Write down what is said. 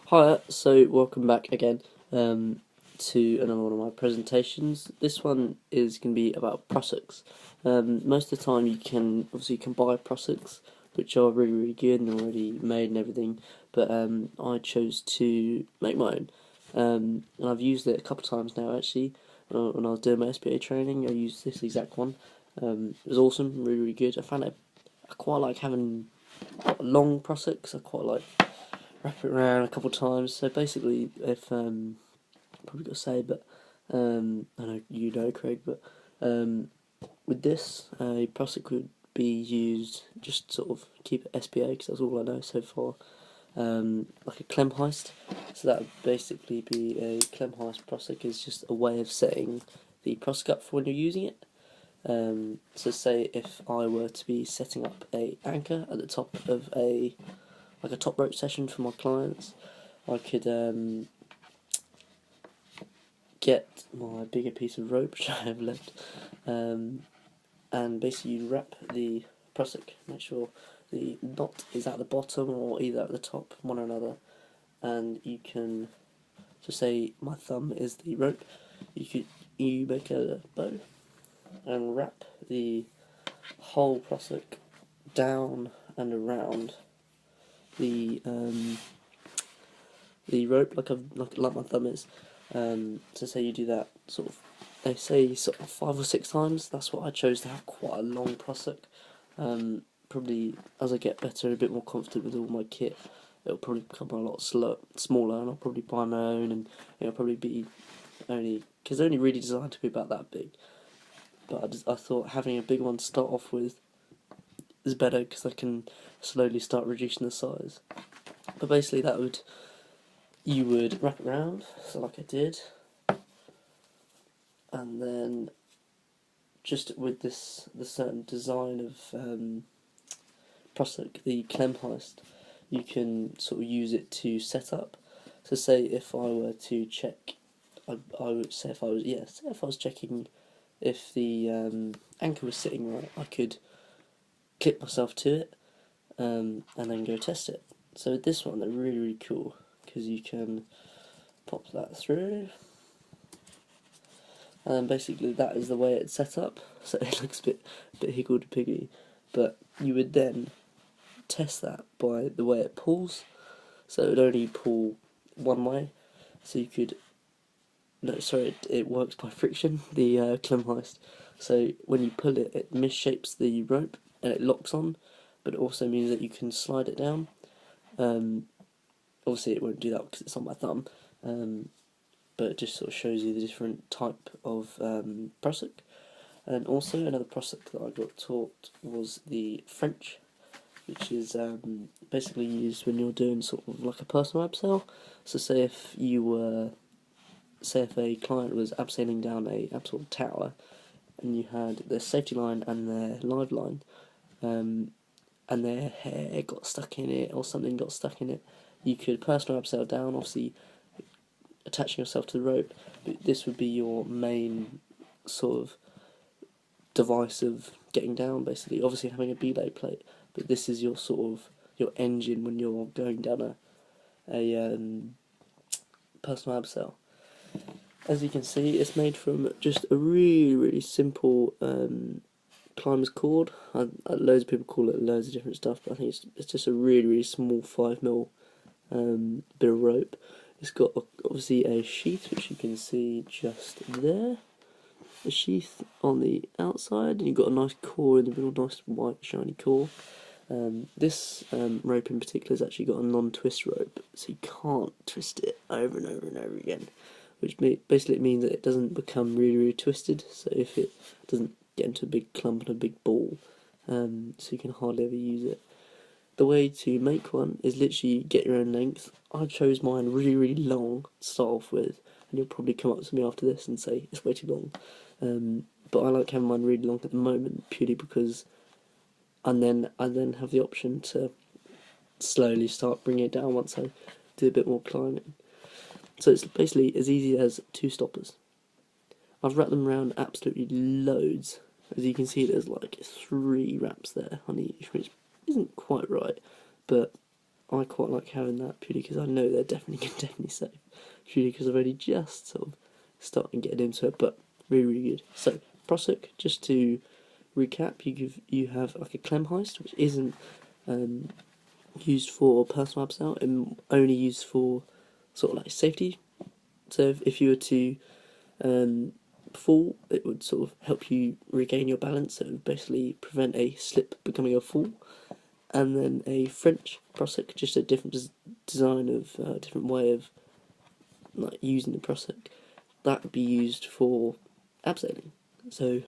Hi, so welcome back again to another one of my presentations. This one is going to be about prussiks. Most of the time you can buy prussiks, which are really good and already made and everything, but I chose to make my own. And I've used it a couple of times now actually. When I was doing my SBA training, I used this exact one. It was awesome, really good. I quite like having long prussiks. I quite like wrap it around a couple of times. So basically, if probably got to say, but I know you know, Craig, but with this, a prussik would be used just sort of keep it SPA because that's all I know so far. Like a clem heist, so that would basically be a clem heist. Prussik is just a way of setting the prussik up for when you're using it. So say if I were to be setting up a anchor at the top of a top rope session for my clients, I could get my bigger piece of rope, which I have left, and basically you wrap the prussik, make sure the knot is at the bottom or either at the top, one or another, and you can, so say my thumb is the rope, you make a bow and wrap the whole prussik down and around the rope like my thumb is. So say you do that they say 5 or 6 times. That's what I chose to have quite a long prussik. Probably as I get better and a bit more confident with all my kit, it'll probably become a lot smaller, and I'll probably buy my own, and it'll probably be because they're only really designed to be about that big. But I thought having a big one to start off with is better because I can slowly start reducing the size. But basically you would wrap it around, so like I did, and then just with the certain design of prussik, the clem heist, you can sort of use it to set up. So say if I were to check, I would say if I was checking if the anchor was sitting right, I could clip myself to it and then go test it. So with this one, they're really cool because you can pop that through, and basically that is the way it's set up. So it looks a bit higgledy-piggledy, but you would then test that by the way it pulls. So it would only pull one way. So you could it works by friction, the clem heist. So when you pull it, it misshapes the rope and it locks on, but it also means that you can slide it down. Obviously it won't do that because it's on my thumb, but it just sort of shows you the different type of prussik. And also another prussik that I got taught was the French, which is basically used when you're doing sort of like a personal abseil. So say if a client was abseiling down a abseil tower, and you had their safety line and their live line, and their hair got stuck in it or something got stuck in it, you could personal abseil down, obviously attaching yourself to the rope, but this would be your main sort of device of getting down, basically. Obviously having a belay plate, but this is your sort of your engine when you're going down a personal abseil. As you can see, it's made from just a really simple climber's cord. Loads of people call it loads of different stuff, but I think it's just a really small 5mm bit of rope. It's got obviously a sheath, which you can see just there. A sheath on the outside, and you've got a nice core in the middle, nice white shiny core. This rope in particular has actually got a non-twist rope, so you can't twist it over and over again, which basically means that it doesn't become really twisted, so if it doesn't get into a big clump and a big ball, so you can hardly ever use it. The way to make one is literally get your own length. I chose mine really long to start off with, and you'll probably come up to me after this and say it's way too long. But I like having mine really long at the moment, purely because I then have the option to slowly start bringing it down once I do a bit more climbing. So it's basically as easy as 2 stoppers. I've wrapped them around absolutely loads. As you can see, there's like 3 wraps there on each, which isn't quite right, but I quite like having that purely because I know they're definitely safe. Purely because I've only just sort of started getting into it, but really good. So prussik, just to recap, you have like a clem heist, which isn't used for personal abseil and only used for sort of like safety. So if you were to fall, it would sort of help you regain your balance. It would basically prevent a slip becoming a fall. And then a French prussik, just a different design of different way of like using the prussik. That would be used for abseiling. So